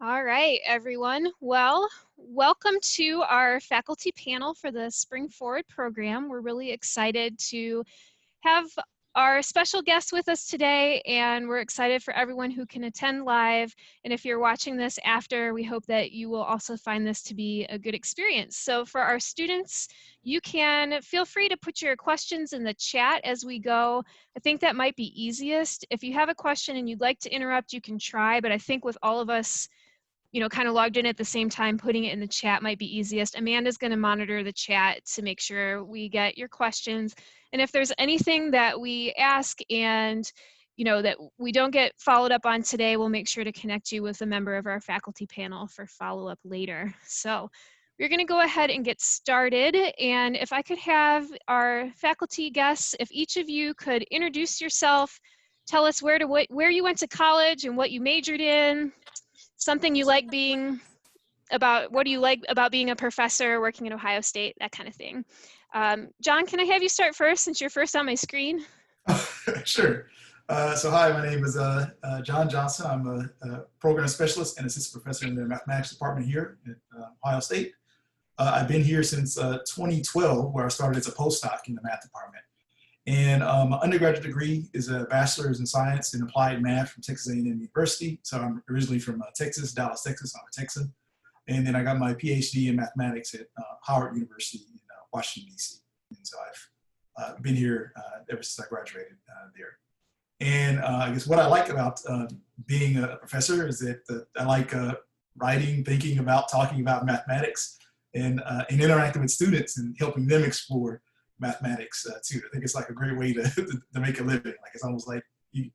All right, everyone. Well, welcome to our faculty panel for the SpringForward program. We're really excited to have our special guest with us today, and we're excited for everyone who can attend live. And if you're watching this after, we hope that you will also find this to be a good experience. So for our students, you can feel free to put your questions in the chat as we go. I think that might be easiest. If you have a question and you'd like to interrupt, you can try, but I think with all of us kind of logged in at the same time, putting it in the chat might be easiest. Amanda's going to monitor the chat to make sure we get your questions. And if there's anything that we ask and that we don't get followed up on today, we'll make sure to connect you with a member of our faculty panel for follow-up later. So we're going to go ahead and get started. And if I could have our faculty guests, if each of you could introduce yourself, tell us where you went to college and what you majored in, something you like what do you like about being a professor, working at Ohio State, that kind of thing. John, can I have you start first since you're first on my screen? Sure. So hi, my name is John Johnson. I'm a program specialist and assistant professor in the mathematics department here at Ohio State. I've been here since 2012, where I started as a postdoc in the math department. And my undergraduate degree is a bachelor's in science and applied math from Texas A&M University. So I'm originally from Texas, Dallas, Texas. I'm a Texan. And then I got my PhD in mathematics at Howard University in Washington, D.C. And so I've been here ever since I graduated there. And I guess what I like about being a professor is that I like writing, thinking about, talking about mathematics, and interacting with students and helping them explore mathematics too. I think it's like a great way to make a living. Like it's almost like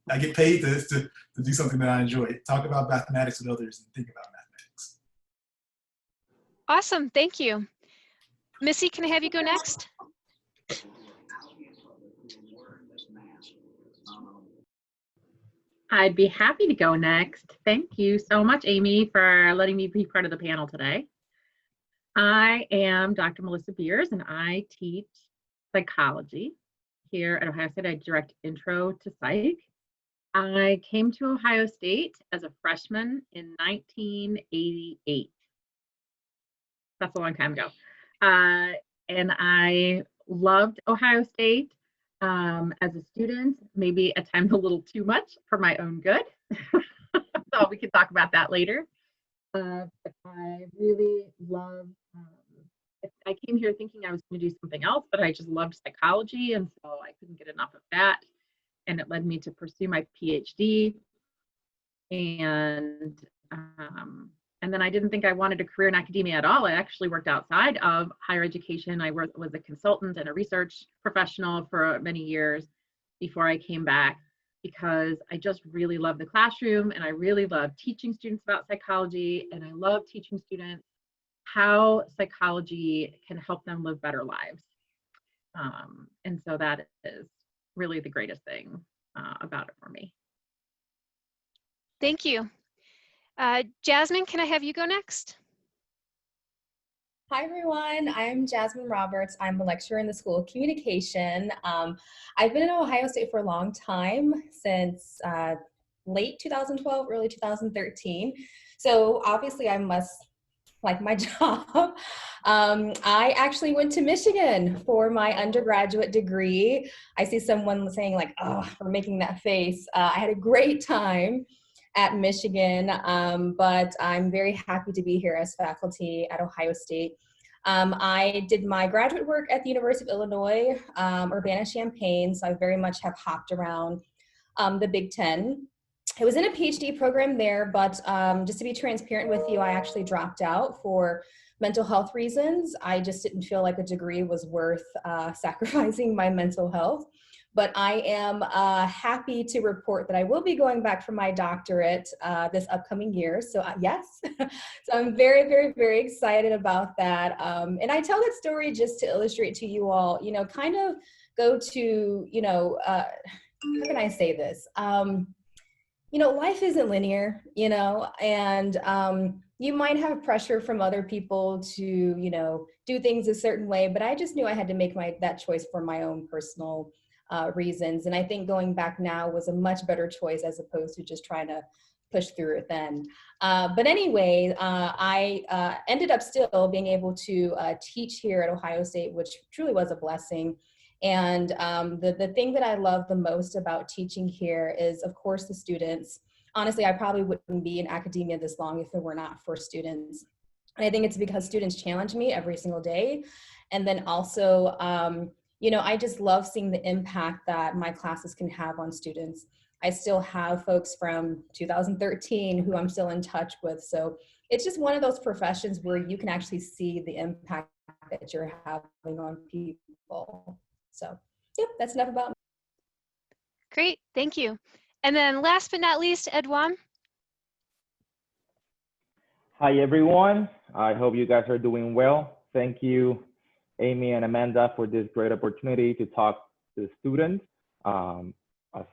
I get paid to do something that I enjoy. Talk about mathematics with others and think about mathematics. Awesome, thank you. Missy, can I have you go next? I'd be happy to go next. Thank you so much, Amy, for letting me be part of the panel today. I am Dr. Melissa Beers, and I teach psychology here at Ohio State. I direct intro to psych. I came to Ohio State as a freshman in 1988. That's a long time ago. And I loved Ohio State as a student, maybe at times a little too much for my own good. So we can talk about that later. But I really loved, I came here thinking I was going to do something else, but I just loved psychology, and so I couldn't get enough of that. And it led me to pursue my PhD. And then I didn't think I wanted a career in academia at all. I actually worked outside of higher education. I was a consultant and a research professional for many years before I came back, because I just really love the classroom, and I really love teaching students about psychology, and I love teaching students how psychology can help them live better lives. And so that is really the greatest thing about it for me. Thank you. Jasmine, can I have you go next? Hi everyone, I'm Jasmine Roberts. I'm a lecturer in the School of Communication. I've been in Ohio State for a long time, since late 2012, early 2013. So obviously I must like my job. I actually went to Michigan for my undergraduate degree. I see someone saying like, oh, for making that face. I had a great time at Michigan, but I'm very happy to be here as faculty at Ohio State. I did my graduate work at the University of Illinois, Urbana-Champaign, so I very much have hopped around the Big Ten. I was in a PhD program there, but just to be transparent with you, I actually dropped out for mental health reasons. I just didn't feel like a degree was worth sacrificing my mental health. But I am happy to report that I will be going back for my doctorate this upcoming year. So yes, so I'm very, very, very excited about that. And I tell that story just to illustrate to you all, kind of go to, how can I say this? Life isn't linear, and you might have pressure from other people to, do things a certain way, but I just knew I had to make that choice for my own personal reasons. And I think going back now was a much better choice as opposed to just trying to push through it then. But anyway, I ended up still being able to teach here at Ohio State, which truly was a blessing. And the thing that I love the most about teaching here is, of course, the students. Honestly, I probably wouldn't be in academia this long if it were not for students. And I think it's because students challenge me every single day. And then also, you know, I just love seeing the impact that my classes can have on students. I still have folks from 2013 who I'm still in touch with. So it's just one of those professions where you can actually see the impact that you're having on people. So, yep, that's enough about me. Great, thank you. And then last but not least, Eduan. Hi, everyone. I hope you guys are doing well. Thank you, Amy and Amanda, for this great opportunity to talk to the students. As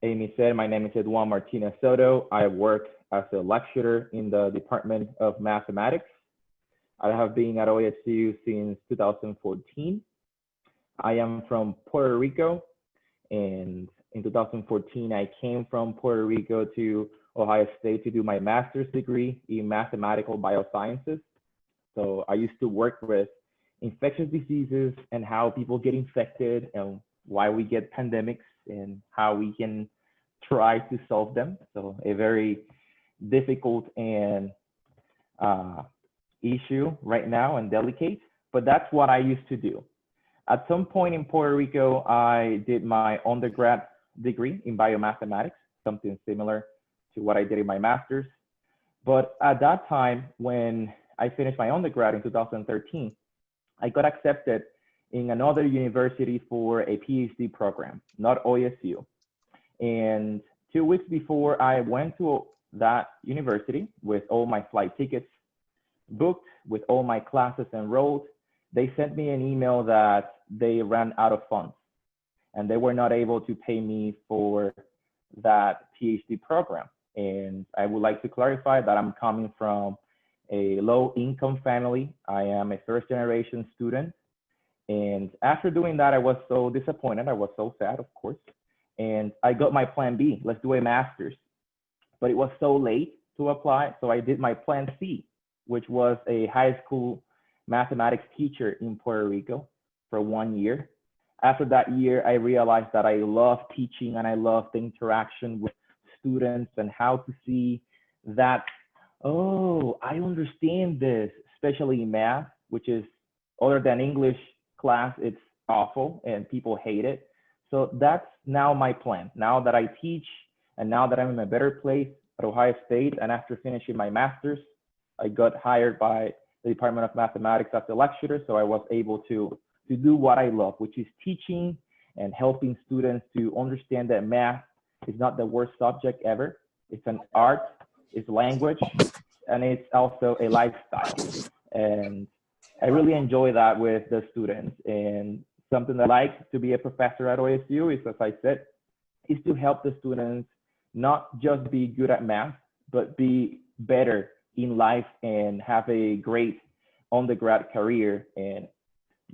Amy said, my name is Eduan Martinez-Soto. I work as a lecturer in the Department of Mathematics. I have been at OSU since 2014. I am from Puerto Rico, and in 2014, I came from Puerto Rico to Ohio State to do my master's degree in mathematical biosciences. So I used to work with infectious diseases and how people get infected and why we get pandemics and how we can try to solve them. So a very difficult and issue right now and delicate, but that's what I used to do. At some point in Puerto Rico, I did my undergrad degree in biomathematics, something similar to what I did in my master's. But at that time, when I finished my undergrad in 2013, I got accepted in another university for a PhD program, not OSU. And 2 weeks before I went to that university with all my flight tickets booked, with all my classes enrolled, they sent me an email that they ran out of funds and they were not able to pay me for that PhD program. And I would like to clarify that I'm coming from a low income family. I am a first generation student. And after doing that, I was so disappointed. I was so sad, of course. And I got my plan B, let's do a master's. But it was so late to apply. So I did my plan C, which was a high school mathematics teacher in Puerto Rico for 1 year. After that year, I realized that I love teaching and I love the interaction with students and how to see that, oh, I understand this, especially in math, which is, other than English class, it's awful and people hate it. So that's now my plan. Now that I teach and now that I'm in a better place at Ohio State, and after finishing my master's, I got hired by the Department of Mathematics as a lecturer. So I was able to do what I love, which is teaching and helping students to understand that math is not the worst subject ever. It's an art, it's language, and it's also a lifestyle. And I really enjoy that with the students. And something that I like to be a professor at OSU is, as I said, is to help the students not just be good at math, but be better in life and have a great undergrad career and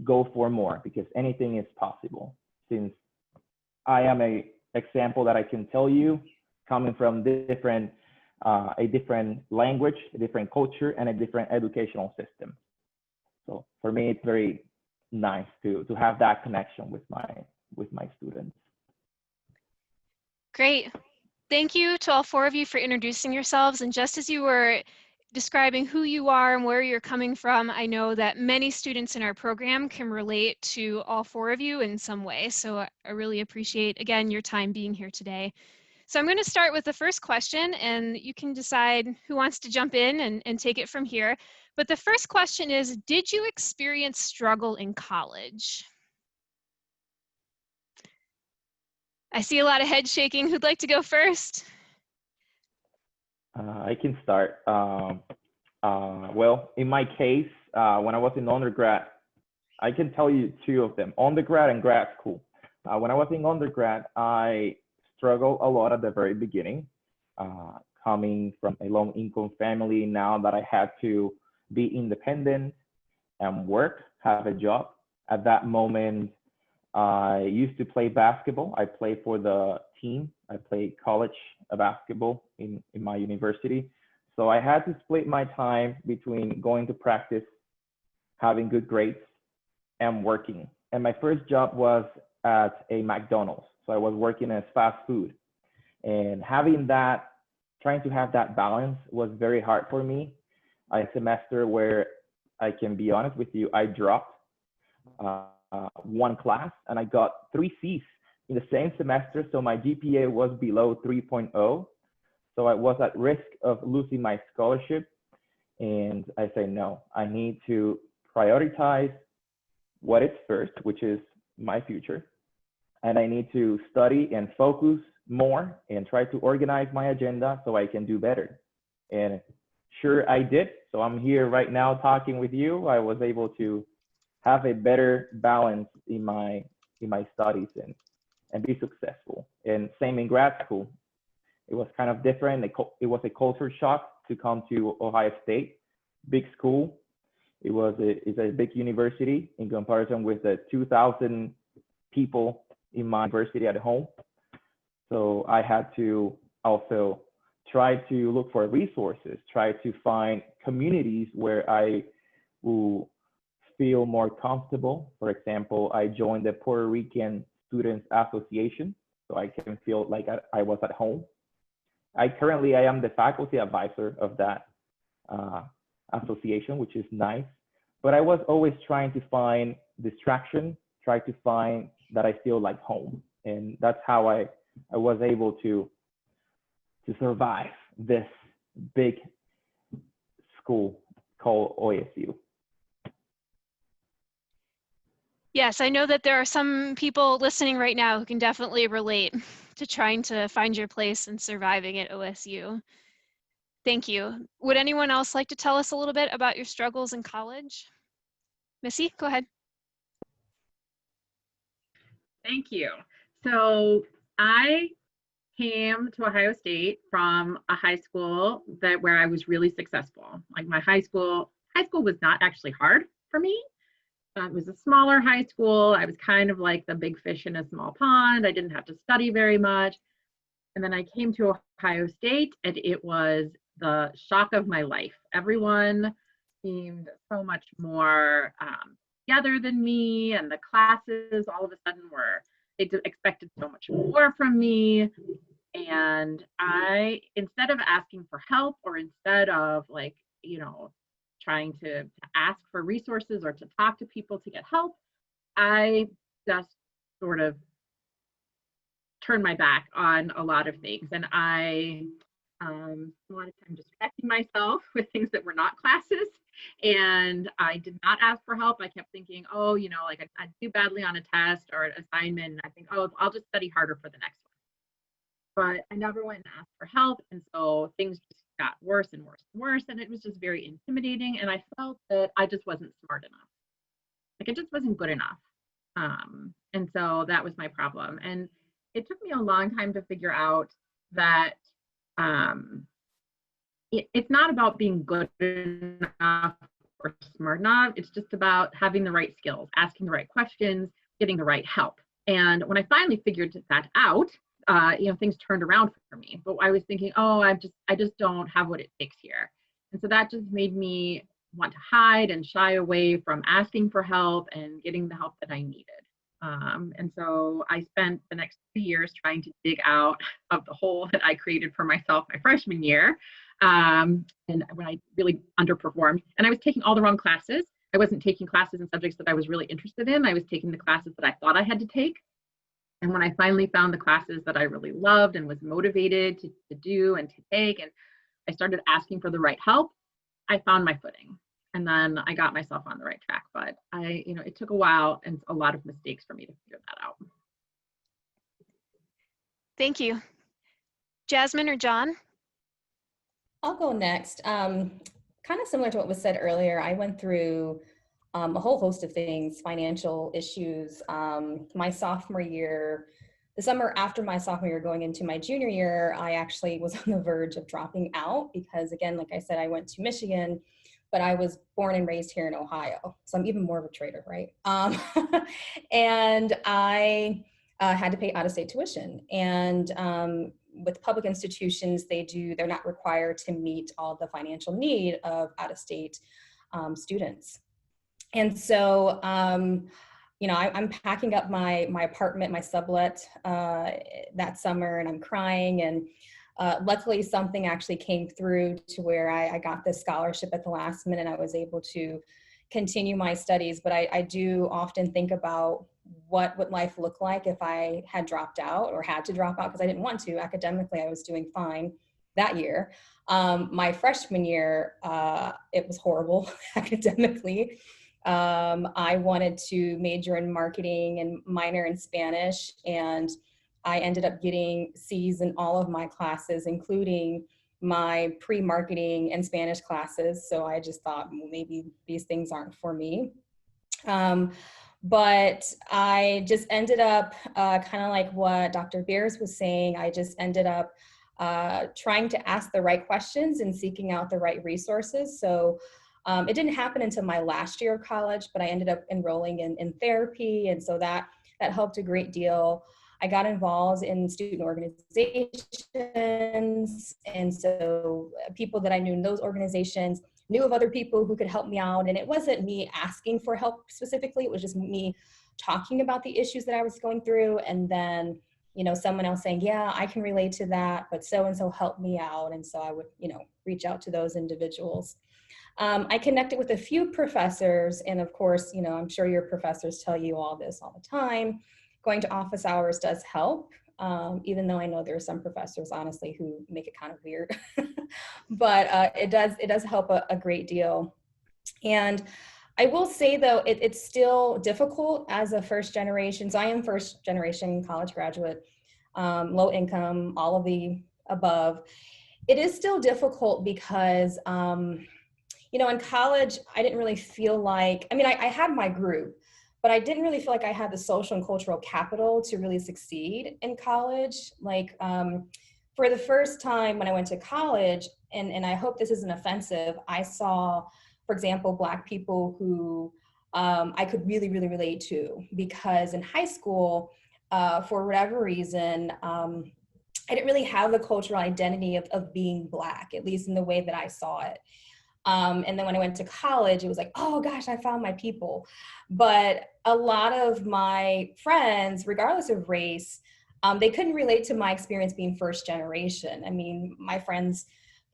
go for more, because anything is possible. Since I am a example that I can tell you, coming from a different language, a different culture, and a different educational system. So for me, it's very nice to have that connection with my students. Great. Thank you to all four of you for introducing yourselves. And just as you were describing who you are and where you're coming from, I know that many students in our program can relate to all four of you in some way. So I really appreciate, again, your time being here today. So I'm going to start with the first question, and you can decide who wants to jump in and take it from here. But the first question is, did you experience struggle in college? I see a lot of head shaking. Who'd like to go first? I can start. Well, in my case, when I was in undergrad, I can tell you two of them, undergrad and grad school. When I was in undergrad, I struggled a lot at the very beginning, coming from a low income family. Now that I had to be independent and work, have a job. At that moment, I used to play basketball. I played for the team. I played college basketball in my university. So I had to split my time between going to practice, having good grades, and working. And my first job was at a McDonald's. So I was working as fast food. And having that, trying to have that balance was very hard for me. A semester where I can be honest with you, I dropped one class and I got 3 C's in the same semester. So my GPA was below 3.0. So I was at risk of losing my scholarship. And I say, no, I need to prioritize what is first, which is my future. And I need to study and focus more and try to organize my agenda so I can do better. And sure, I did. So I'm here right now talking with you. I was able to have a better balance in my studies and be successful. And same in grad school. It was kind of different. It was a culture shock to come to Ohio State, big school. It's a big university in comparison with the 2,000 people in my university at home. So I had to also try to look for resources, try to find communities where I will feel more comfortable. For example, I joined the Puerto Rican Students Association, so I can feel like I was at home. I am the faculty advisor of that association, which is nice. But I was always trying to find distraction, try to find that I feel like home. And that's how I was able to survive this big school called OSU. Yes, I know that there are some people listening right now who can definitely relate to trying to find your place and surviving at OSU. Thank you. Would anyone else like to tell us a little bit about your struggles in college? Missy, go ahead. Thank you. So I came to Ohio State from a high school where I was really successful. Like my high school was not actually hard for me. It was a smaller high school. I was kind of like the big fish in a small pond. I didn't have to study very much. And then I came to Ohio State and it was the shock of my life. Everyone seemed so much more together than me, and the classes all of a sudden they expected so much more from me. And I, instead of asking for help or instead of trying to ask for resources or to talk to people to get help, I just sort of turned my back on a lot of things. And I a lot of time distracting myself with things that were not classes. And I did not ask for help. I kept thinking, oh, I'd do badly on a test or an assignment. And I think, oh, I'll just study harder for the next one. But I never went and asked for help. And so things just got worse and worse and worse. And it was just very intimidating. And I felt that I just wasn't smart enough. Like it just wasn't good enough. And so that was my problem. And it took me a long time to figure out that it's not about being good enough or smart enough. It's just about having the right skills, asking the right questions, getting the right help. And when I finally figured that out, things turned around for me. But I was thinking, oh, I just don't have what it takes here. And so that just made me want to hide and shy away from asking for help and getting the help that I needed. And so I spent the next 2 years trying to dig out of the hole that I created for myself my freshman year. And when I really underperformed, and I was taking all the wrong classes. I wasn't taking classes in subjects that I was really interested in. I was taking the classes that I thought I had to take. And when I finally found the classes that I really loved and was motivated to do and to take, and I started asking for the right help, I found my footing. And then I got myself on the right track. But it took a while and a lot of mistakes for me to figure that out. Thank you. Jasmine or John? I'll go next. Kind of similar to what was said earlier, I went through a whole host of things, financial issues. My sophomore year, the summer after my sophomore year going into my junior year, I actually was on the verge of dropping out because, again, like I said, I went to Michigan, but I was born and raised here in Ohio. So I'm even more of a traitor, right? And I had to pay out-of-state tuition. And with public institutions, they're not required to meet all the financial need of out-of-state students. And so, you know, I'm packing up my apartment, my sublet that summer, and I'm crying. And luckily something actually came through to where I got this scholarship at the last minute. I was able to continue my studies, but I do often think about what would life look like if I had dropped out or had to drop out, because I didn't want to. Academically, I was doing fine that year. My freshman year, it was horrible academically. I wanted to major in marketing and minor in Spanish, and I ended up getting C's in all of my classes, including my pre-marketing and Spanish classes. So I just thought, well, maybe these things aren't for me. But I just ended up kind of like what Dr. Beers was saying. I just ended up trying to ask the right questions and seeking out the right resources. So it didn't happen until my last year of college, but I ended up enrolling in therapy. And so that helped a great deal. I got involved in student organizations. And so people that I knew in those organizations knew of other people who could help me out. And it wasn't me asking for help specifically. It was just me talking about the issues that I was going through. And then, you know, someone else saying, yeah, I can relate to that, but so-and-so helped me out. And so I would, you know, reach out to those individuals. I connected with a few professors, and of course, you know, I'm sure your professors tell you all this all the time. Going to office hours does help, even though I know there are some professors, honestly, who make it kind of weird. But it does help a great deal. And I will say, though, it's still difficult as a first generation. So I am first generation college graduate, low income, all of the above. It is still difficult because, you know, in college, I didn't really feel like, I mean, I had my group, but I didn't really feel like I had the social and cultural capital to really succeed in college. Like for the first time when I went to college, and I hope this isn't offensive, I saw, for example, Black people who I could really, really relate to, because in high school, for whatever reason, I didn't really have the cultural identity of being Black, at least in the way that I saw it. And then when I went to college, it was like, oh gosh, I found my people. But a lot of my friends, regardless of race, they couldn't relate to my experience being first generation. I mean, my friends'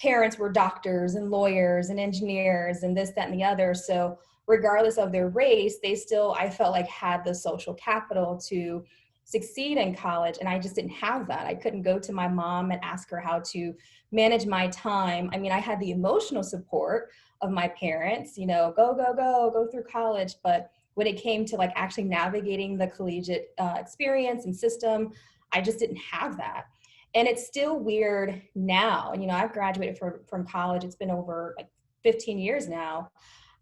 parents were doctors and lawyers and engineers and this, that, and the other. So regardless of their race, they still, I felt like, had the social capital to succeed in college. And I just didn't have that. I couldn't go to my mom and ask her how to manage my time. I mean, I had the emotional support of my parents, you know, go through college. But when it came to like actually navigating the collegiate experience and system, I just didn't have that. And it's still weird now. You know, I've graduated from college. It's been over like 15 years now.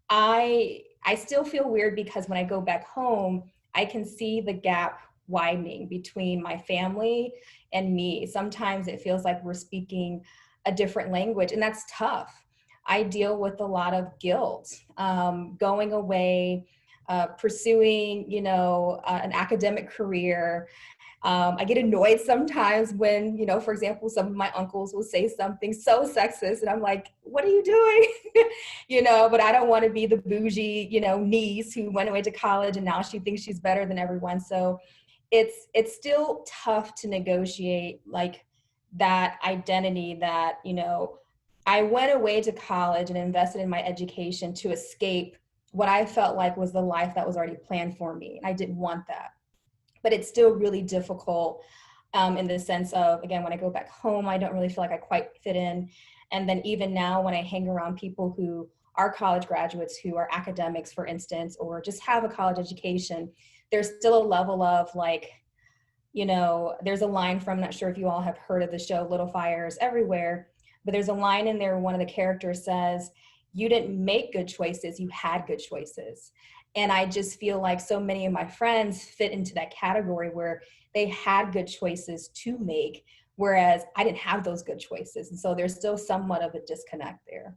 I still feel weird because when I go back home, I can see the gap widening between my family and me. Sometimes it feels like we're speaking a different language, and that's tough. I deal with a lot of guilt, going away, pursuing, you know, an academic career. I get annoyed sometimes when, you know, for example, some of my uncles will say something so sexist, and I'm like, what are you doing? You know, but I don't want to be the bougie, you know, niece who went away to college and now she thinks she's better than everyone. So it's still tough to negotiate like that identity that, you know, I went away to college and invested in my education to escape what I felt like was the life that was already planned for me. I didn't want that. But it's still really difficult in the sense of, again, when I go back home, I don't really feel like I quite fit in. And then even now when I hang around people who are college graduates, who are academics, for instance, or just have a college education, there's still a level of like, you know, there's a line from, I'm not sure if you all have heard of the show Little Fires Everywhere, but there's a line in there, one of the characters says, you didn't make good choices, you had good choices. And I just feel like so many of my friends fit into that category where they had good choices to make, whereas I didn't have those good choices. And so there's still somewhat of a disconnect there.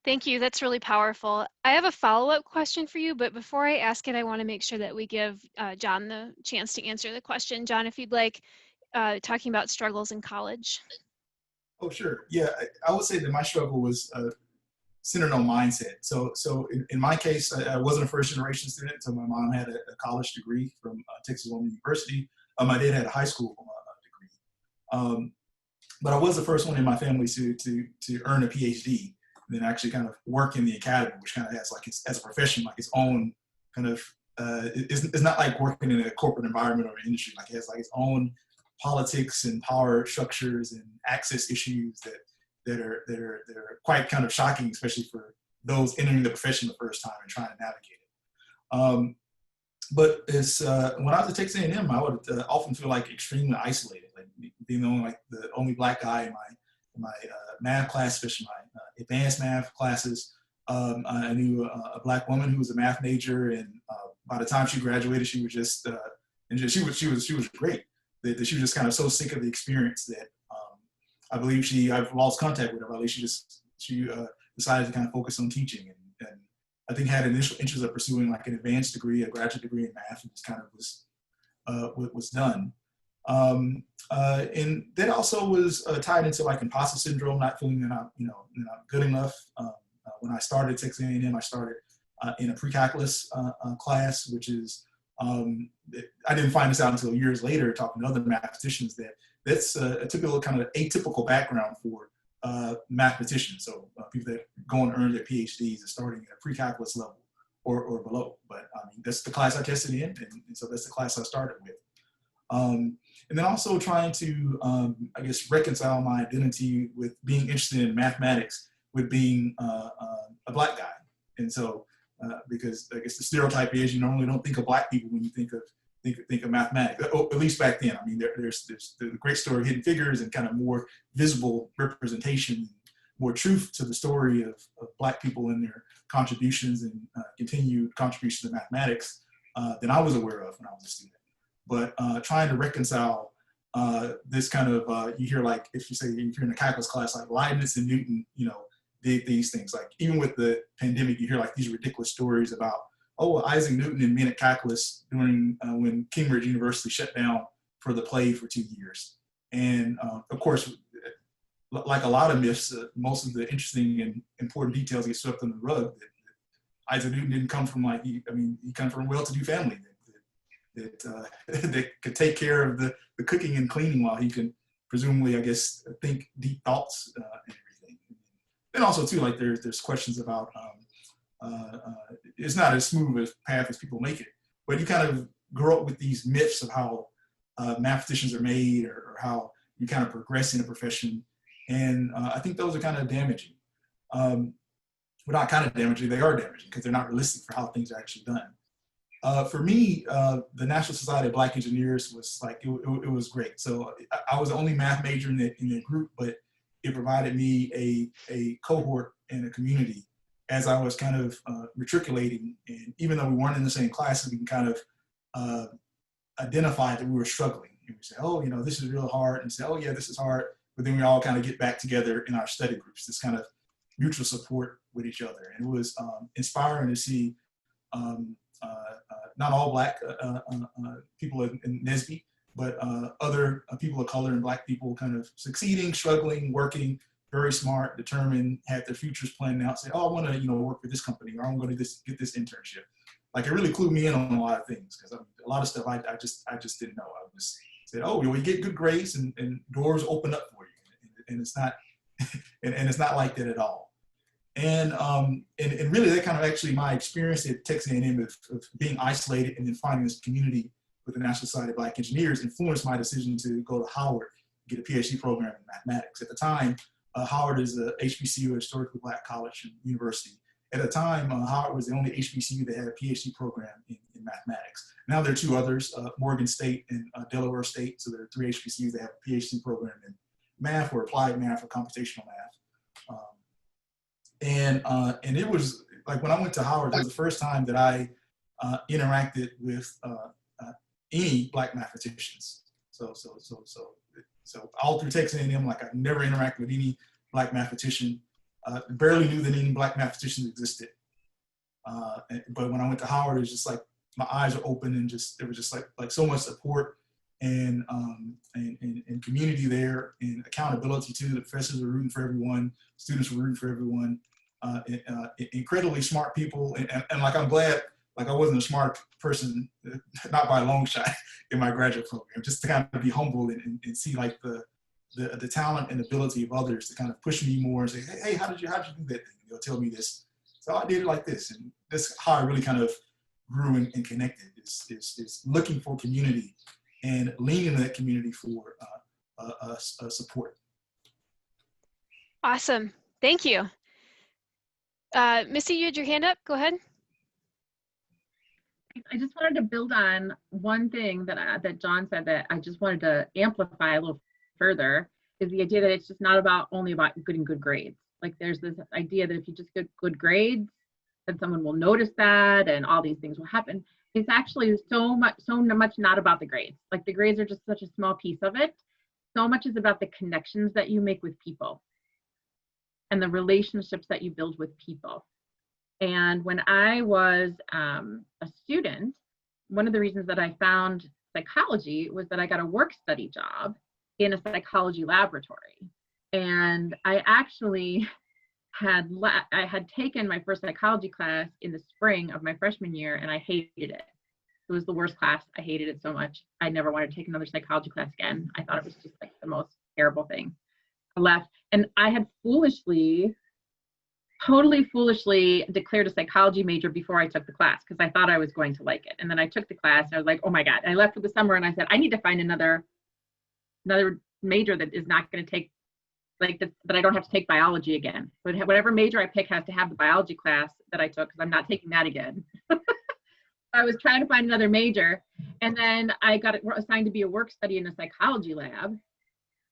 Thank you. That's really powerful. I have a follow-up question for you, but before I ask it, I want to make sure that we give John the chance to answer the question. John, if you'd like, talking about struggles in college. Oh, sure. Yeah, I would say that my struggle was centered on mindset. So in my case, I wasn't a first generation student. So my mom had a college degree from Texas A&M University. My dad had a high school degree. But I was the first one in my family to earn a PhD and then actually kind of work in the academy, which kind of has like as a profession, like its own kind of, it's not like working in a corporate environment or an industry, like it has like its own politics and power structures and access issues that are quite kind of shocking, especially for those entering the profession the first time and trying to navigate it. But it's when I was at Texas A&M, I would often feel like extremely isolated, like being the only black guy in my math class, especially my advanced math classes. I knew a black woman who was a math major, and by the time she graduated, she was just she was great. That she was just kind of so sick of the experience that I believe I've lost contact with her. But at least she decided to kind of focus on teaching, and I think had initial interest of pursuing like an advanced degree, a graduate degree in math, and just kind of was done. And that also was tied into like imposter syndrome, not feeling that I'm good enough. When I started Texas A&M, I started in a pre-calculus class, which is I didn't find this out until years later, talking to other mathematicians, that's a typical kind of atypical background for mathematicians. So people that go and earn their PhDs are starting at a pre-calculus level or below. But I mean, that's the class I tested in, and so that's the class I started with. And then also trying to, I guess, reconcile my identity with being interested in mathematics with being a black guy. And so, because I guess the stereotype is you normally don't think of black people when you think of mathematics, at least back then. I mean, there's the great story of Hidden Figures and kind of more visible representation, more truth to the story of black people and their contributions and continued contribution to mathematics than I was aware of when I was a student. But trying to reconcile this kind of, you hear like, if you're in a calculus class, like Leibniz and Newton, did these things. Like even with the pandemic, you hear like these ridiculous stories about, Isaac Newton invented calculus during when Cambridge University shut down for the plague for 2 years. And of course, like a lot of myths, most of the interesting and important details get swept under the rug. That Isaac Newton didn't come from he come from a well-to-do family that could take care of the cooking and cleaning while he could presumably, I guess, think deep thoughts and everything. And also too, like there's questions about it's not as smooth a path as people make it, but you kind of grow up with these myths of how mathematicians are made or how you kind of progress in a profession. And I think those are kind of damaging. Well, not kind of damaging, they are damaging because they're not realistic for how things are actually done. For me, the National Society of Black Engineers was like, it was great. So I was the only math major in the group, but it provided me a cohort and a community as I was kind of matriculating. And even though we weren't in the same classes, we can kind of identify that we were struggling. And we say, this is real hard. And say, yeah, this is hard. But then we all kind of get back together in our study groups, this kind of mutual support with each other. And it was inspiring to see not all Black people in NSBE, but other people of color and Black people kind of succeeding, struggling, working, very smart, determined, had their futures planned out, say, I want to work for this company, or I'm going to get this internship. Like it really clued me in on a lot of things, because a lot of stuff I just didn't know. I just said, you get good grades and doors open up for you, and it's not and it's not like that at all. And really that kind of actually my experience at Texas A&M of being isolated and then finding this community with the National Society of Black Engineers influenced my decision to go to Howard, get a PhD program in mathematics. At the time, Howard is a HBCU, a historically Black college and university. At the time, Howard was the only HBCU that had a PhD program in mathematics. Now there are two others, Morgan State and Delaware State. So there are 3 HBCUs that have a PhD program in math or applied math or computational math. And it was like when I went to Howard, it was the first time that I interacted with any Black mathematicians. So all through Texas A&M, like I never interacted with any Black mathematician. barely knew that any Black mathematicians existed. But when I went to Howard, it was just like my eyes were open, and it was just like so much support and community there, and accountability too. The professors were rooting for everyone, students were rooting for everyone. Incredibly smart people, and like I'm glad, like I wasn't a smart person, not by a long shot, in my graduate program. Just to kind of be humble and see like the talent and ability of others to kind of push me more and say, hey, how did you do that thing? They'll tell me this. So I did it like this, and that's how I really kind of grew and connected. Is looking for community and leaning into that community for support. Awesome, thank you. Missy, you had your hand up. Go ahead. I just wanted to build on one thing that John said that I just wanted to amplify a little further, is the idea that it's just not only about getting good grades. Like there's this idea that if you just get good grades, then someone will notice that and all these things will happen. It's actually so much not about the grades. Like the grades are just such a small piece of it. So much is about the connections that you make with people and the relationships that you build with people. And when I was a student, one of the reasons that I found psychology was that I got a work study job in a psychology laboratory. And I actually had taken my first psychology class in the spring of my freshman year, and I hated it. It was the worst class. I hated it so much. I never wanted to take another psychology class again. I thought it was just like the most terrible thing. I left, and I had totally foolishly declared a psychology major before I took the class because I thought I was going to like it. And then I took the class and I was like, oh my God. And I left for the summer and I said, I need to find another major that is not going to take, like that I don't have to take biology again. But whatever major I pick has to have the biology class that I took because I'm not taking that again. I was trying to find another major, and then I got assigned to be a work study in a psychology lab,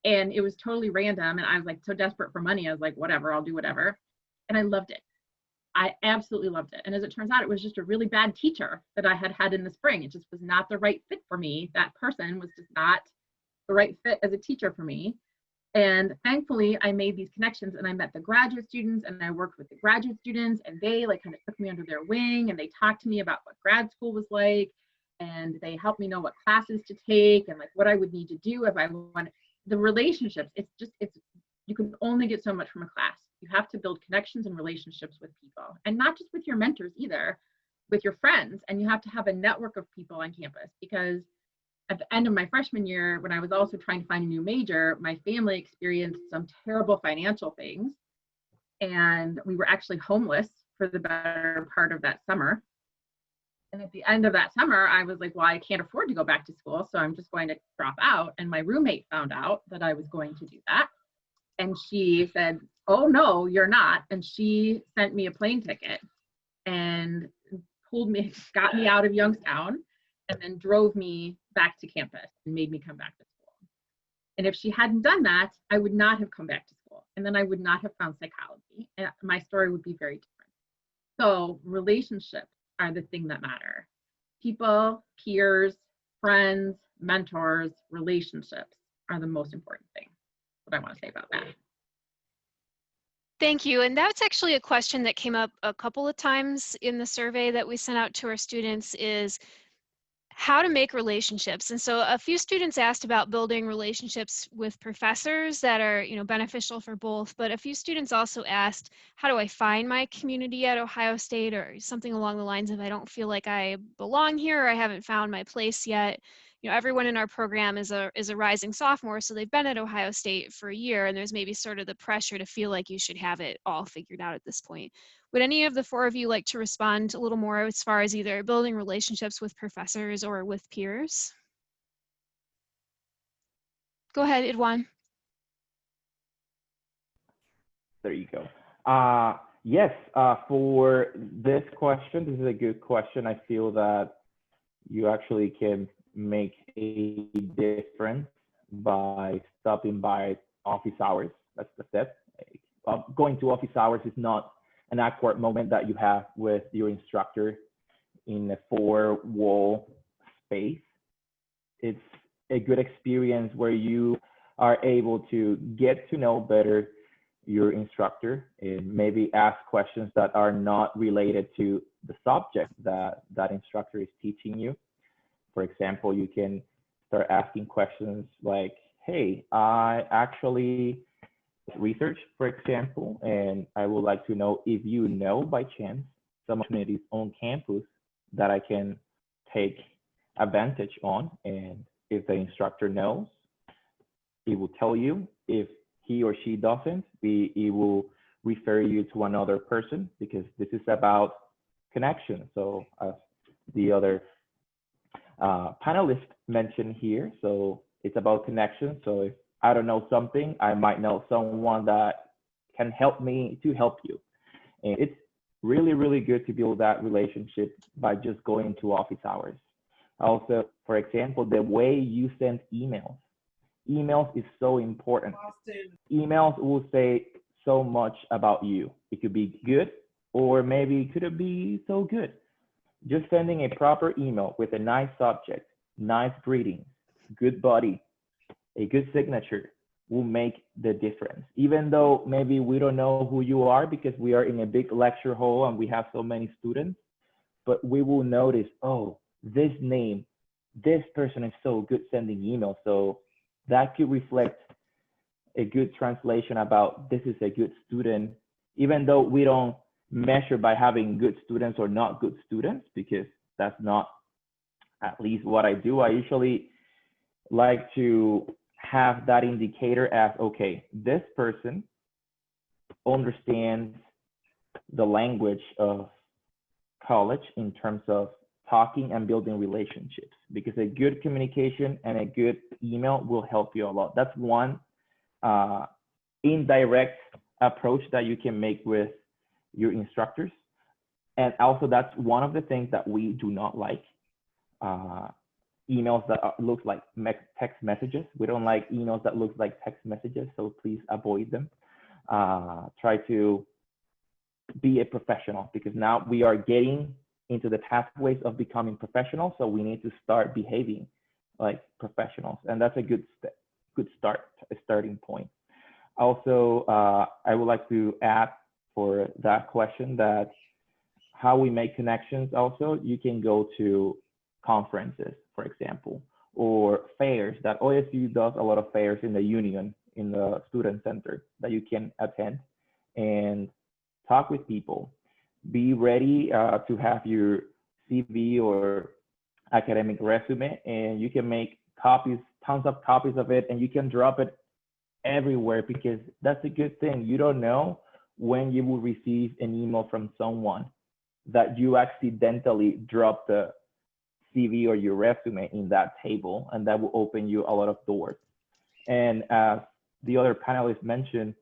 and it was totally random, and I was like so desperate for money. I was like, whatever, I'll do whatever. And I loved it. I absolutely loved it. And as it turns out, it was just a really bad teacher that I had in the spring. It just was not the right fit for me. That person was just not the right fit as a teacher for me. And thankfully, I made these connections, and I met the graduate students, and I worked with the graduate students, and they like kind of took me under their wing, and they talked to me about what grad school was like, and they helped me know what classes to take and like what I would need to do if I wanted. The relationships, you can only get so much from a class. You have to build connections and relationships with people, and not just with your mentors either, with your friends. And you have to have a network of people on campus, because at the end of my freshman year, when I was also trying to find a new major, my family experienced some terrible financial things, and we were actually homeless for the better part of that summer. And at the end of that summer, I was like, well, I can't afford to go back to school, so I'm just going to drop out. And my roommate found out that I was going to do that. And she said, oh, no, you're not. And she sent me a plane ticket and got me out of Youngstown, and then drove me back to campus and made me come back to school. And if she hadn't done that, I would not have come back to school. And then I would not have found psychology. And my story would be very different. So relationships are the thing that matter. People, peers, friends, mentors, relationships are the most important thing. What I want to say about that. Thank you. And that's actually a question that came up a couple of times in the survey that we sent out to our students, is how to make relationships. And so a few students asked about building relationships with professors that are, beneficial for both, but a few students also asked, how do I find my community at Ohio State, or something along the lines of, I don't feel like I belong here, or I haven't found my place yet. Everyone in our program is a rising sophomore, so they've been at Ohio State for a year, and there's maybe sort of the pressure to feel like you should have it all figured out at this point. Would any of the four of you like to respond a little more as far as either building relationships with professors or with peers? Go ahead, Eduan. There you go. Yes, for this question, this is a good question. I feel that you actually can make a difference by stopping by office hours. That's the step. Going to office hours is not an awkward moment that you have with your instructor in a four-wall space. It's a good experience where you are able to get to know better your instructor and maybe ask questions that are not related to the subject that that instructor is teaching you. For example, you can start asking questions like, hey, I actually research, for example, and I would like to know if you know by chance some opportunities on campus that I can take advantage on. And if the instructor knows, he will tell you. If he or she doesn't, he will refer you to another person, because this is about connection. So as the other panelist mentioned here, so it's about connection. So if I don't know something, I might know someone that can help me to help you. And it's really, really good to build that relationship by just going to office hours. Also, for example, the way you send emails. Emails is so important. Emails will say so much about you. It could be good, or maybe it could be so good. Just sending a proper email with a nice subject, nice greetings, good body, a good signature will make the difference. Even though maybe we don't know who you are because we are in a big lecture hall and we have so many students, but we will notice, oh, this name, this person is so good sending emails. So that could reflect a good translation about this is a good student, even though we don't measure by having good students or not good students, because that's not at least what I do. I usually like to have that indicator as, okay, this person understands the language of college in terms of talking and building relationships, because a good communication and a good email will help you a lot. That's one indirect approach that you can make with your instructors. And also that's one of the things that we do not like. Emails that look like text messages. We don't like emails that look like text messages, so please avoid them. Try to be a professional, because now we are getting into the pathways of becoming professional, so we need to start behaving like professionals, and that's a good starting point. Also, I would like to add for that question that how we make connections. Also, you can go to conferences, for example, or fairs. That OSU does a lot of fairs in the union, in the student center, that you can attend and talk with people. Be ready to have your CV or academic resume, and you can make copies, tons of copies of it, and you can drop it everywhere, because that's a good thing. You don't know when you will receive an email from someone that you accidentally dropped the CV or your resume in that table, and that will open you a lot of doors. And as the other panelists mentioned,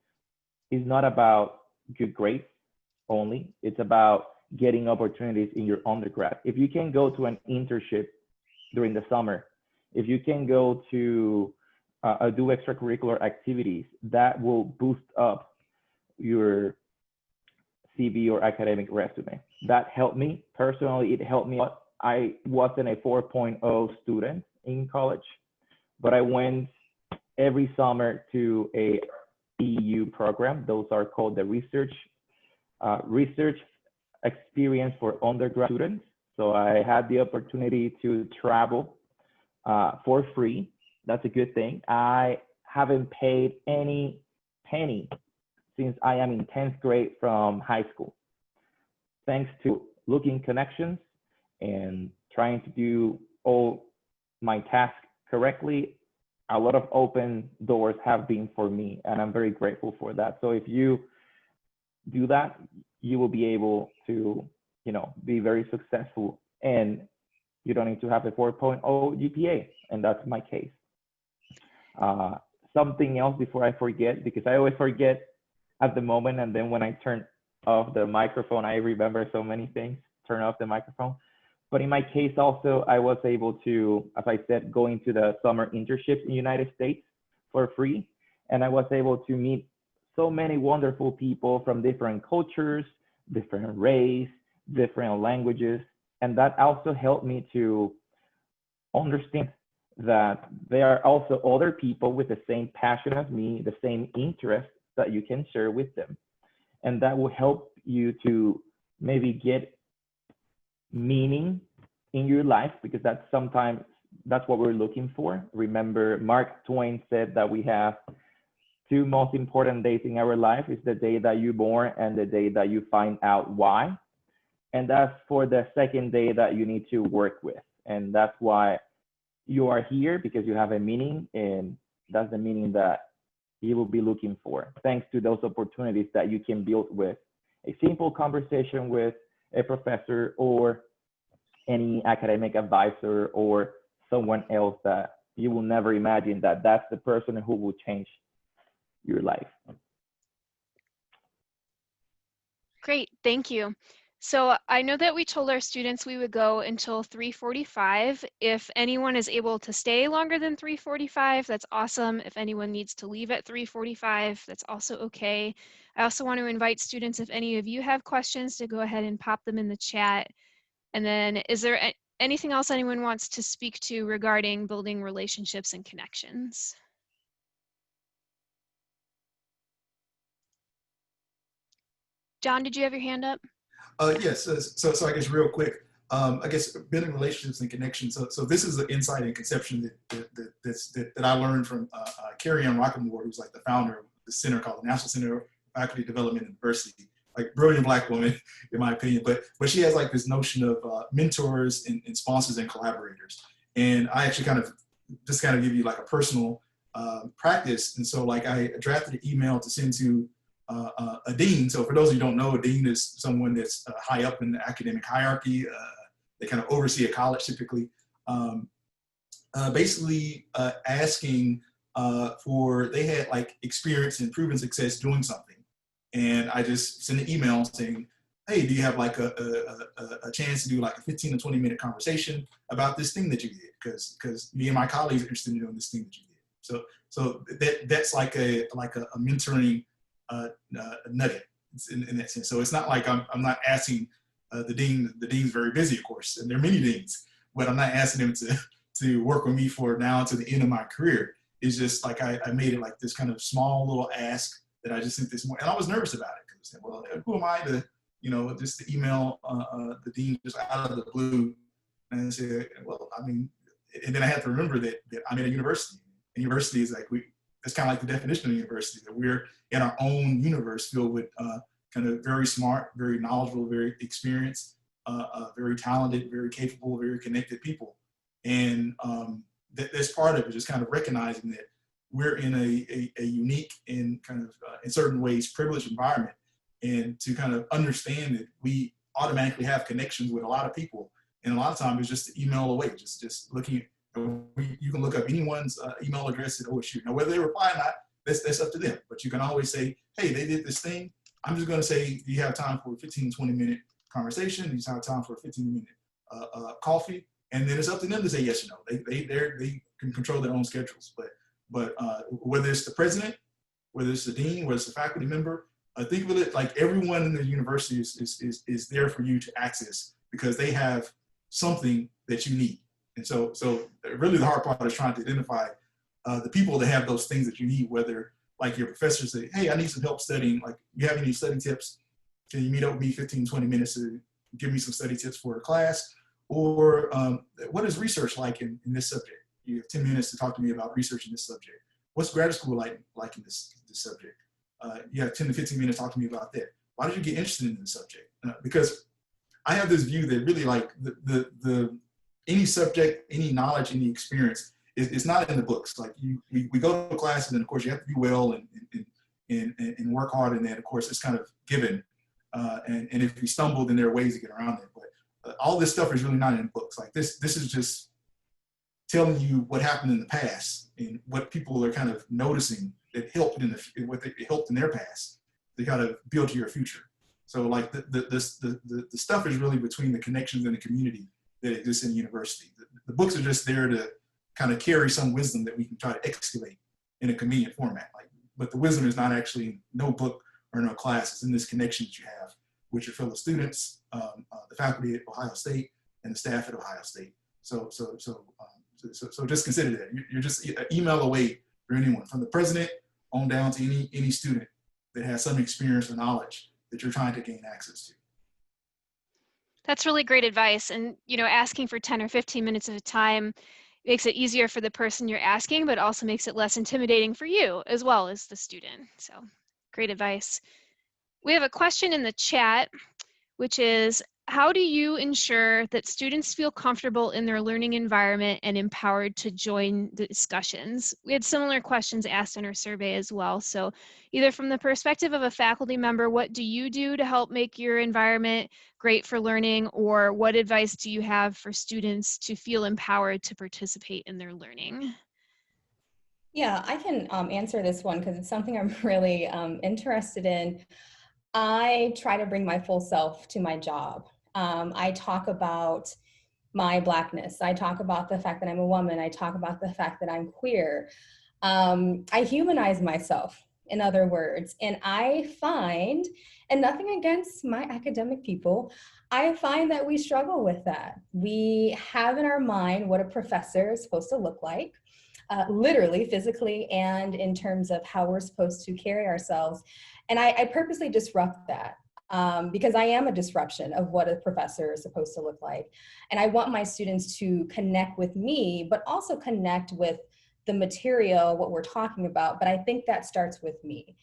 it's not about good grades only. It's about getting opportunities in your undergrad. If you can go to an internship during the summer, if you can go to do extracurricular activities, that will boost up your CV or academic resume. That helped me personally. It helped me. I wasn't a 4.0 student in college, but I went every summer to a EU program. Those are called the research experience for undergrad students. So I had the opportunity to travel for free. That's a good thing. I haven't paid any penny since I am in 10th grade from high school. Thanks to looking connections and trying to do all my tasks correctly, a lot of open doors have been for me, and I'm very grateful for that. So if you do that, you will be able to, be very successful, and you don't need to have a 4.0 GPA, and that's my case. Something else before I forget, because I always forget at the moment, and then when I turn off the microphone, I remember so many things, turn off the microphone. But in my case also, I was able to, as I said, go into the summer internships in the United States for free. And I was able to meet so many wonderful people from different cultures, different race, different languages. And that also helped me to understand that there are also other people with the same passion as me, the same interest that you can share with them. And that will help you to maybe get meaning in your life, because that's what we're looking for. Remember, Mark Twain said that we have two most important days in our life. Is the day that you're born and the day that you find out why. And that's for the second day that you need to work with. And that's why you are here, because you have a meaning, and that's the meaning that you will be looking for, thanks to those opportunities that you can build with a simple conversation with a professor or any academic advisor or someone else that you will never imagine that that's the person who will change your life. Great, thank you. So I know that we told our students we would go until 3:45. If anyone is able to stay longer than 3:45, that's awesome. If anyone needs to leave at 3:45, that's also okay. I also want to invite students, if any of you have questions, to go ahead and pop them in the chat. And then is there anything else anyone wants to speak to regarding building relationships and connections? John, did you have your hand up? Yes. So I guess real quick, I guess building relationships and connections. So this is the insight and conception that I learned from Carrie Ann Rockamore, who's like the founder of the center called the National Center for Faculty Development and Diversity. Like brilliant Black woman, in my opinion. But she has like this notion of mentors and sponsors and collaborators. And I actually kind of give you like a personal practice. And so like I drafted an email to send to a dean. So for those of you who don't know, a dean is someone that's high up in the academic hierarchy. They kind of oversee a college typically. Basically asking they had like experience and proven success doing something. And I just sent an email saying, hey, do you have like a chance to do like a 15 to 20 minute conversation about this thing that you did? Because me and my colleagues are interested in doing this thing that you did. So that's like a mentoring nugget in that sense. So it's not like I'm not asking the dean. The dean's very busy, of course, and there are many deans, but I'm not asking them to work with me for now to the end of my career. It's just like I made it like this kind of small little ask that I just sent this morning, and I was nervous about it because I said, well, who am I to, just to email the dean just out of the blue? And I said, well, I mean, and then I had to remember that I'm at a university. And university is like that's kind of like the definition of university, that we're in our own universe filled with kind of very smart, very knowledgeable, very experienced, very talented, very capable, very connected people. And that's part of it, just kind of recognizing that we're in a unique and kind of, in certain ways, privileged environment. And to kind of understand that we automatically have connections with a lot of people. And a lot of times it's just an email away, just looking at, you can look up anyone's email address at OSU. Now, whether they reply or not, that's up to them. But you can always say, hey, they did this thing. I'm just going to say, do you have time for a 15 to 20 minute conversation? Do you have time for a 15 minute coffee? And then it's up to them to say yes or no. They can control their own schedules. But whether it's the president, whether it's the dean, whether it's a faculty member, think of it like everyone in the university is there for you to access because they have something that you need. And so really the hard part is trying to identify the people that have those things that you need, whether like your professors say, hey, I need some help studying, like you have any study tips? Can you meet up with me 15, 20 minutes to give me some study tips for a class? Or what is research like in this subject? You have 10 minutes to talk to me about research in this subject. What's grad school like in this subject? You have 10 to 15 minutes to talk to me about that. Why did you get interested in this subject? Because I have this view that really like any subject, any knowledge, any experience is not in the books. Like we go to class and then of course you have to do well and work hard, and then of course it's kind of given. And if you stumble, then there are ways to get around it. But all this stuff is really not in the books. Like this is just telling you what happened in the past and what people are kind of noticing that helped it helped in their past to kind of build to your future. So like the stuff is really between the connections and the community that exists in the university. The books are just there to kind of carry some wisdom that we can try to excavate in a convenient format. But the wisdom is not actually no book or no class. It's in this connection that you have with your fellow students, the faculty at Ohio State, and the staff at Ohio State. So just consider that you're just an email away for anyone, from the president on down to any student that has some experience or knowledge that you're trying to gain access to. That's really great advice. And, asking for 10 or 15 minutes of a time makes it easier for the person you're asking, but also makes it less intimidating for you as well as the student. So great advice. We have a question in the chat, which is, how do you ensure that students feel comfortable in their learning environment and empowered to join the discussions? We had similar questions asked in our survey as well. So either from the perspective of a faculty member, what do you do to help make your environment great for learning, or what advice do you have for students to feel empowered to participate in their learning? Yeah, I can answer this one because it's something I'm really interested in. I try to bring my full self to my job. I talk about my Blackness. I talk about the fact that I'm a woman. I talk about the fact that I'm queer. I humanize myself, in other words, and I find, and nothing against my academic people, I find that we struggle with that. We have in our mind what a professor is supposed to look like, literally, physically, and in terms of how we're supposed to carry ourselves. And I purposely disrupt that because I am a disruption of what a professor is supposed to look like. And I want my students to connect with me, but also connect with the material, what we're talking about. But I think that starts with me.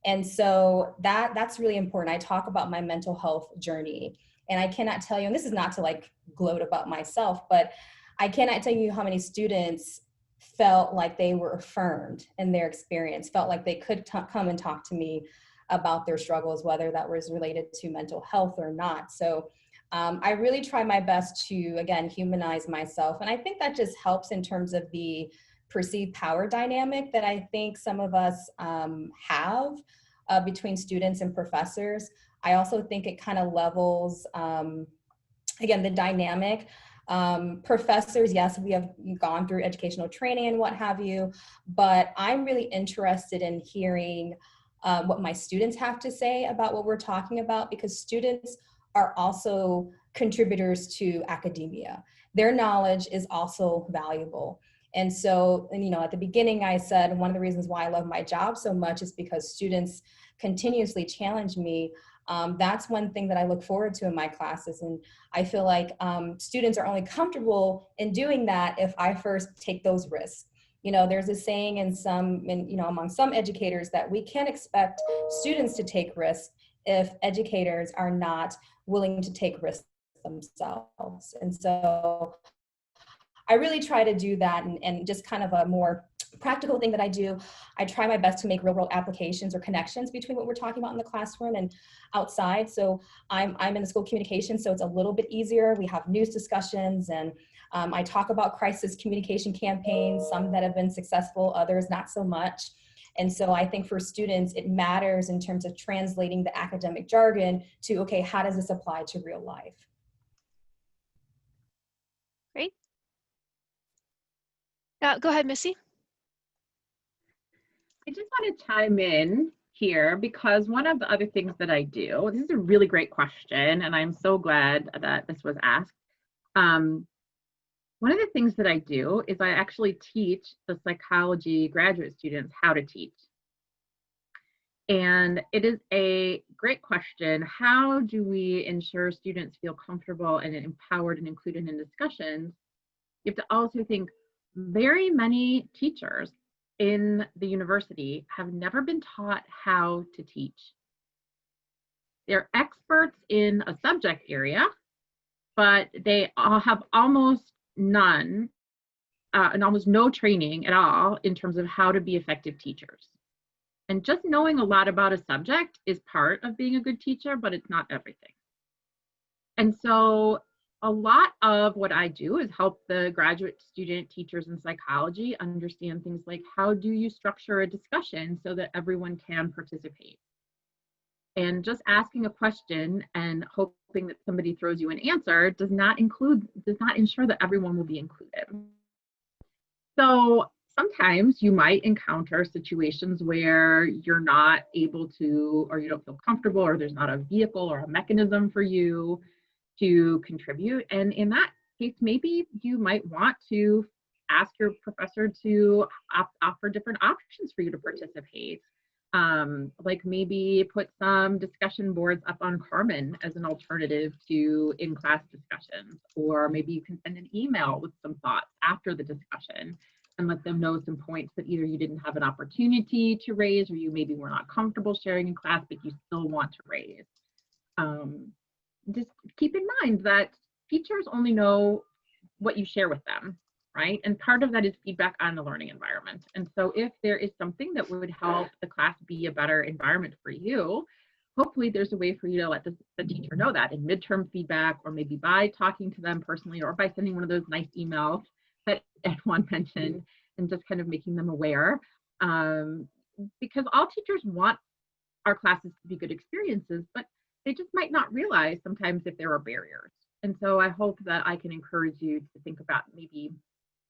And so that's really important. I talk about my mental health journey. And I cannot tell you, and this is not to like gloat about myself, but I cannot tell you how many students felt like they were affirmed in their experience, felt like they could come and talk to me about their struggles, whether that was related to mental health or not. So I really try my best to, again, humanize myself. And I think that just helps in terms of the perceived power dynamic that I think some of us have between students and professors. I also think it kind of levels, again, the dynamic. Professors, yes, we have gone through educational training and what have you, but I'm really interested in hearing what my students have to say about what we're talking about, because students are also contributors to academia. Their knowledge is also valuable. And so, at the beginning I said, one of the reasons why I love my job so much is because students continuously challenge me. That's one thing that I look forward to in my classes. And I feel like students are only comfortable in doing that if I first take those risks. There's a saying among some educators that we can't expect students to take risks if educators are not willing to take risks themselves. And so I really try to do that, and just kind of a more practical thing that I do, I try my best to make real world applications or connections between what we're talking about in the classroom and outside. So I'm in the school communication, so it's a little bit easier. We have news discussions, and I talk about crisis communication campaigns, some that have been successful, others not so much. And so I think for students, it matters in terms of translating the academic jargon to, okay, how does this apply to real life? Great. Go ahead, Missy. I just want to chime in here because one of the other things that I do, this is a really great question, and I'm so glad that this was asked. One of the things that I do is I actually teach the psychology graduate students how to teach. And it is a great question. How do we ensure students feel comfortable and empowered and included in discussions? You have to also think very many teachers in the university have never been taught how to teach. They're experts in a subject area, but they all have almost none and almost no training at all in terms of how to be effective teachers. And just knowing a lot about a subject is part of being a good teacher, but it's not everything. And so a lot of what I do is help the graduate student teachers in psychology understand things like, how do you structure a discussion so that everyone can participate? And just asking a question and hoping that somebody throws you an answer does not ensure that everyone will be included. So sometimes you might encounter situations where you're not able to, or you don't feel comfortable, or there's not a vehicle or a mechanism for you to contribute. And in that case, maybe you might want to ask your professor to offer different options for you to participate. Like maybe put some discussion boards up on Carmen as an alternative to in-class discussions, or maybe you can send an email with some thoughts after the discussion and let them know some points that either you didn't have an opportunity to raise, or you maybe were not comfortable sharing in class, but you still want to raise. Just keep in mind that teachers only know what you share with them, right? And part of that is feedback on the learning environment. And so if there is something that would help the class be a better environment for you, hopefully there's a way for you to let the teacher know that in midterm feedback, or maybe by talking to them personally, or by sending one of those nice emails that Eduan mentioned, and just kind of making them aware. Because all teachers want our classes to be good experiences, but they just might not realize sometimes if there are barriers. And so I hope that I can encourage you to think about maybe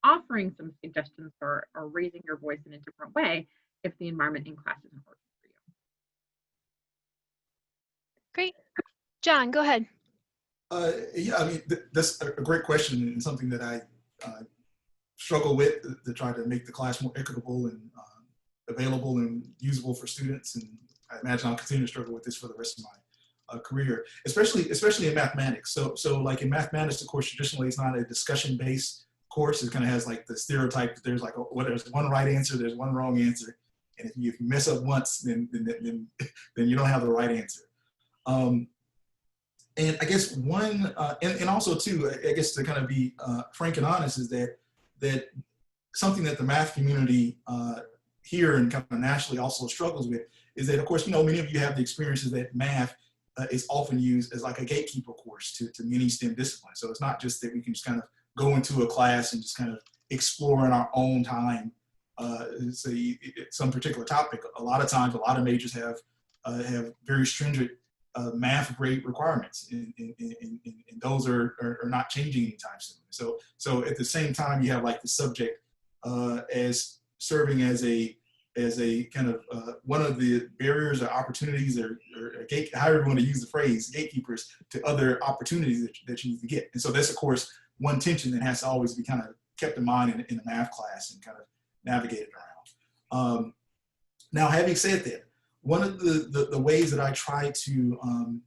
offering some suggestions or raising your voice in a different way if the environment in class isn't working for you. Great. John, go ahead. Yeah, I mean, that's a great question, and something that I struggle with to try to make the class more equitable and available and usable for students. And I imagine I'll continue to struggle with this for the rest of my career, especially in mathematics. So like in mathematics, of course, traditionally it's not a discussion-based course. It kind of has like the stereotype that there's like there's one right answer, there's one wrong answer, and if you mess up once, then you don't have the right answer. And I guess one, and also too, I guess to kind of be frank and honest, is that something that the math community here and kind of nationally also struggles with is that, of course, you know, many of you have the experiences that math is often used as like a gatekeeper course to many STEM disciplines. So it's not just that we can just kind of go into a class and just kind of explore in our own time, say some particular topic. A lot of times, a lot of majors have very stringent math grade requirements, and those are not changing anytime soon. So at the same time, you have like the subject as serving as a kind of one of the barriers or opportunities or however you want to use the phrase, gatekeepers to other opportunities that you need to get. And so that's, of course, one tension that has to always be kind of kept in mind in a math class and kind of navigated around. Now, having said that, one of the ways that I try to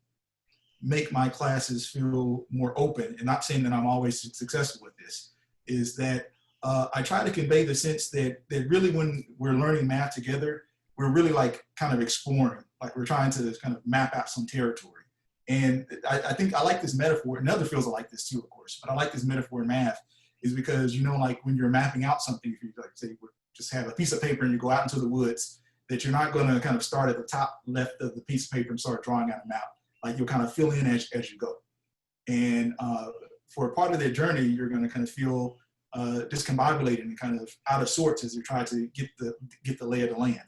make my classes feel more open, and not saying that I'm always successful with this, is that I try to convey the sense that really when we're learning math together, we're really like kind of exploring, like we're trying to kind of map out some territory. And I think I like this metaphor, and other fields are like this too, of course, but I like this metaphor in math is because, you know, like when you're mapping out something, if you like say, just have a piece of paper and you go out into the woods, that you're not going to kind of start at the top left of the piece of paper and start drawing out a map. Like you'll kind of fill in as you go. And for a part of that journey, you're going to kind of feel discombobulated and kind of out of sorts as you try to get the lay of the land.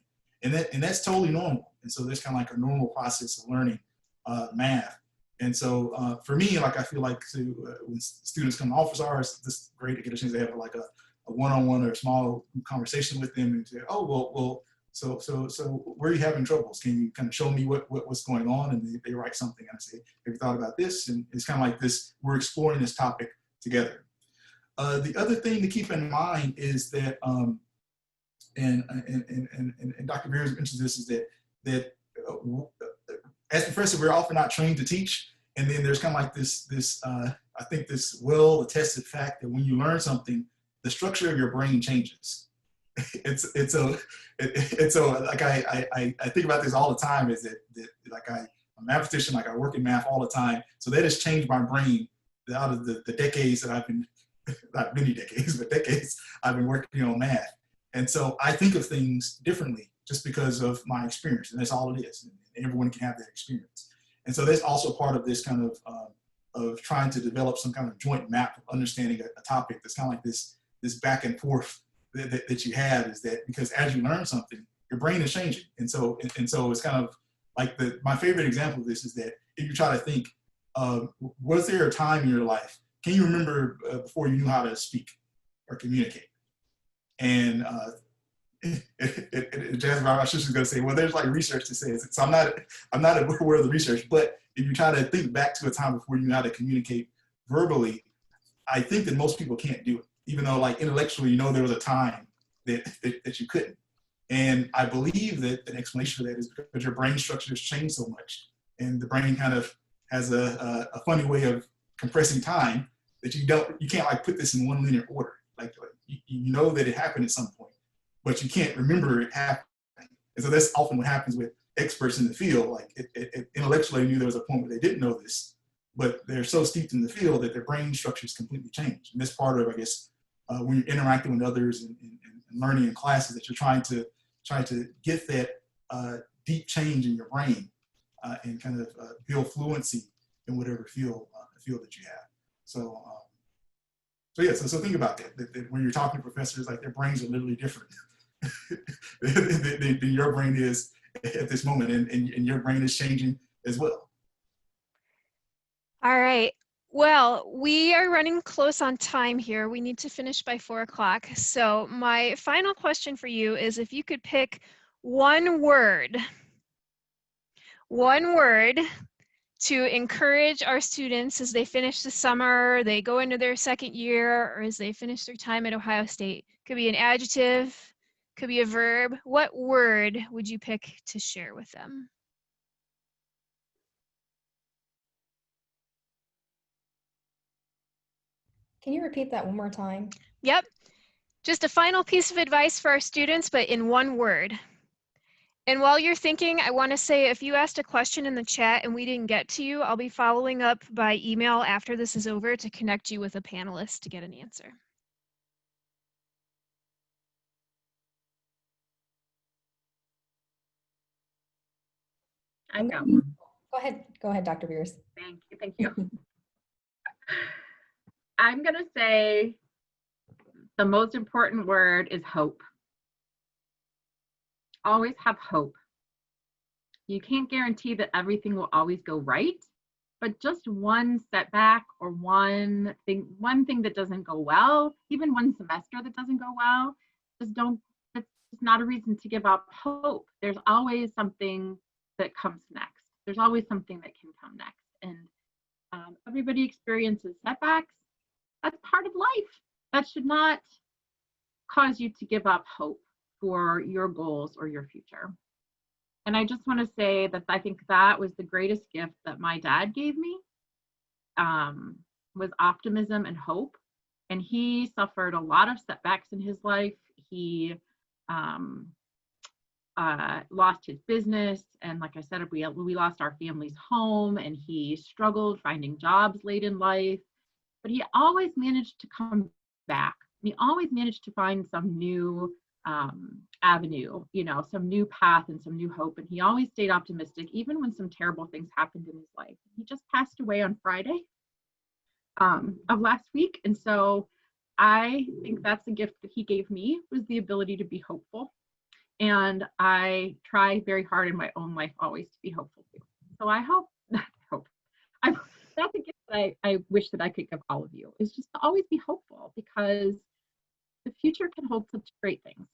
And that's totally normal. And so there's kind of like a normal process of learning math. And so for me, like I feel like when students come to office hours, it's great to get a chance to have like a one-on-one or a small conversation with them and say, oh, well, so where are you having troubles? Can you kind of show me what's going on? And they write something and I say, have you thought about this? And it's kind of like this, we're exploring this topic together. The other thing to keep in mind is that, and Dr. Beers mentions this, is that as professors, we're often not trained to teach. And then there's kind of like this I think this well-attested fact that when you learn something, the structure of your brain changes. It's like I think about this all the time, is that like I'm a mathematician, like I work in math all the time. So that has changed my brain out of the decades that I've been, not many decades, but decades I've been working on math. And so I think of things differently just because of my experience, and that's all it is. And everyone can have that experience. And so that's also part of this kind of trying to develop some kind of joint map of understanding a topic that's kind of like this back and forth that you have, is that because as you learn something, your brain is changing. And so it's kind of like my favorite example of this is that if you try to think, was there a time in your life, can you remember before you knew how to speak or communicate? And Jasmine Roberts is going to say, well, there's like research that says it. So I'm not aware of the research, but if you try to think back to a time before you knew how to communicate verbally, I think that most people can't do it, even though like intellectually, you know, there was a time that you couldn't. And I believe that an explanation for that is because your brain structure has changed so much. And the brain kind of has a funny way of compressing time that you can't like put this in one linear order. Like you know that it happened at some point, but you can't remember it happening. And so that's often what happens with experts in the field. Like it intellectually knew there was a point where they didn't know this, but they're so steeped in the field that their brain structures completely change. And that's part of, I guess, when you're interacting with others and learning in classes, that you're trying to get that deep change in your brain and kind of build fluency in whatever field that you have. So yeah, so think about that when you're talking to professors, like their brains are literally different than your brain is at this moment, and your brain is changing as well. All right. Well, we are running close on time here. We need to finish by 4 o'clock. So my final question for you is if you could pick one word to encourage our students as they finish the summer, they go into their second year, or as they finish their time at Ohio State. Could be an adjective, could be a verb. What word would you pick to share with them? Can you repeat that one more time? Yep. Just a final piece of advice for our students, but in one word. And while you're thinking, I want to say if you asked a question in the chat and we didn't get to you, I'll be following up by email after this is over to connect you with a panelist to get an answer. I've got one. Go ahead, Dr. Beers. Thank you. I'm gonna say the most important word is hope. Always have hope. You can't guarantee that everything will always go right, but just one setback or one thing that doesn't go well, even one semester that doesn't go well, that's just not a reason to give up hope. There's always something that comes next. There's always something that can come next. And everybody experiences setbacks. That's part of life. That should not cause you to give up hope for your goals or your future. And I just want to say that I think that was the greatest gift that my dad gave me, was optimism and hope. And he suffered a lot of setbacks in his life. He lost his business, and like I said, we lost our family's home, and he struggled finding jobs late in life. But he always managed to come back. He always managed to find some new avenue, some new path and some new hope. And he always stayed optimistic, even when some terrible things happened in his life. He just passed away on Friday of last week. And so I think that's a gift that he gave me, was the ability to be hopeful. And I try very hard in my own life always to be hopeful too. So that's a gift that I wish that I could give all of you, is just to always be hopeful, because the future can hold such great things.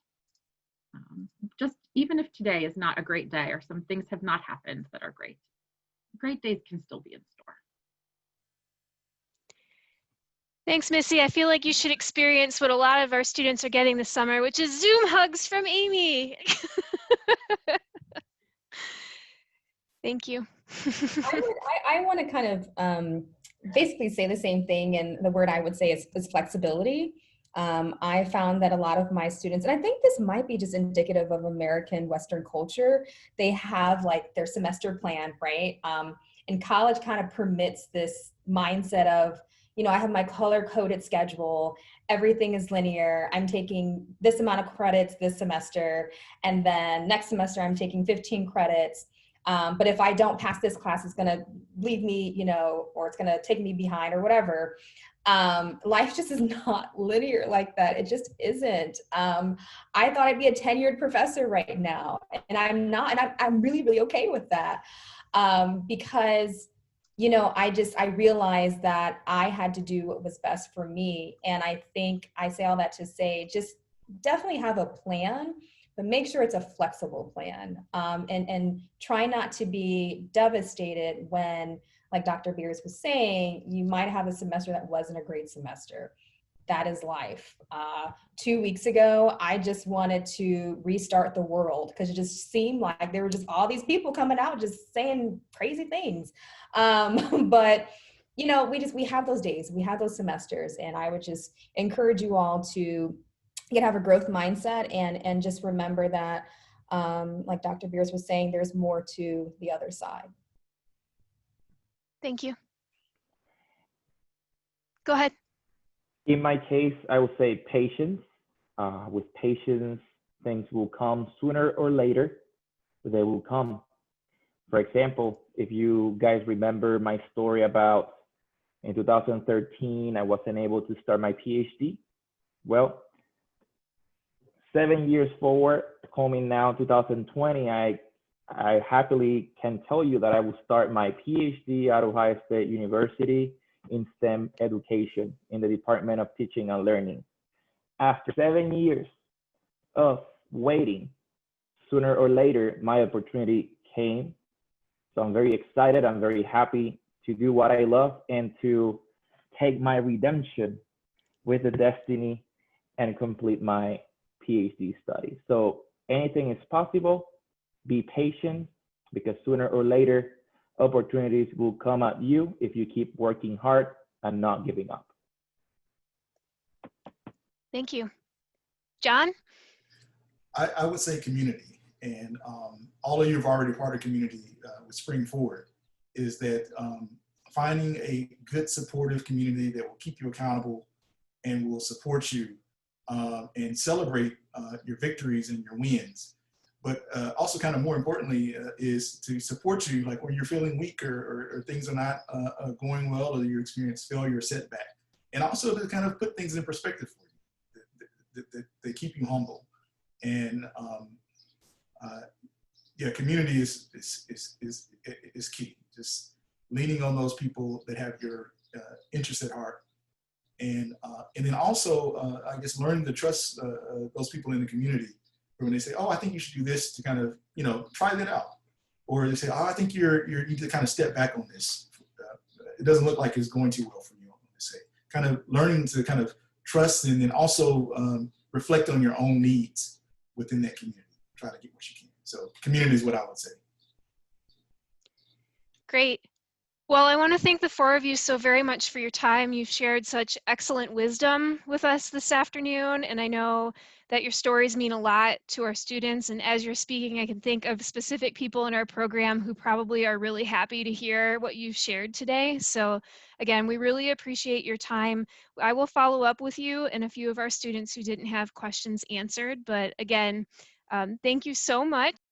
Just even if today is not a great day, or some things have not happened that are great days can still be in store. Thanks, Missy. I feel like you should experience what a lot of our students are getting this summer, which is Zoom hugs from Amy. Thank you. I want to kind of basically say the same thing, and the word I would say is flexibility. I found that a lot of my students, and I think this might be just indicative of American Western culture, they have like their semester plan, right? And college kind of permits this mindset of, I have my color-coded schedule, everything is linear, I'm taking this amount of credits this semester, and then next semester I'm taking 15 credits. But if I don't pass this class, it's gonna leave me, or it's gonna take me behind or whatever. Life just is not linear like that. It just isn't. I thought I'd be a tenured professor right now, and I'm not, and I'm really, really okay with that. Because, I realized that I had to do what was best for me. And I think I say all that to say, just definitely have a plan, but make sure it's a flexible plan, and try not to be devastated when, like Dr. Beers was saying, you might have a semester that wasn't a great semester. that is life. 2 weeks ago, I just wanted to restart the world because it just seemed like there were just all these people coming out just saying crazy things. But you know, we have those days, we have those semesters, and I would just encourage you all to have a growth mindset and just remember that, like Dr. Beers was saying, there's more to the other side. Thank you. Go ahead. In my case, I would say patience. With patience, things will come sooner or later. They will come. For example, if you guys remember my story about in 2013, I wasn't able to start my PhD. Well, 7 years forward, coming now 2020, I happily can tell you that I will start my PhD at Ohio State University in STEM education in the Department of Teaching and Learning. After 7 years of waiting, sooner or later, my opportunity came. So I'm very excited. I'm very happy to do what I love and to take my redemption with the destiny and complete my PhD studies. So anything is possible. Be patient, because sooner or later, opportunities will come at you if you keep working hard and not giving up. Thank you. John? I would say community, and all of you have already part of community with SpringForward, is that finding a good supportive community that will keep you accountable and will support you and celebrate your victories and your wins. But also kind of more importantly is to support you like when you're feeling weak or things are not going well, or you experience failure or setback. And also to kind of put things in perspective for you, that they keep you humble. And yeah, community is key. Just leaning on those people that have your interest at heart. And then also, I guess, learning to trust those people in the community when they say, oh, I think you should do this, to kind of, you know, try that out. Or they say, oh, I think you need to kind of step back on this. It doesn't look like it's going too well for you, I'm going to say. Kind of learning to kind of trust and then also reflect on your own needs within that community. Try to get what you can. So community is what I would say. Great. Well, I want to thank the four of you so very much for your time. You've shared such excellent wisdom with us this afternoon, and I know that your stories mean a lot to our students. And as you're speaking, I can think of specific people in our program who probably are really happy to hear what you've shared today. So again, we really appreciate your time. I will follow up with you and a few of our students who didn't have questions answered. But again, thank you so much.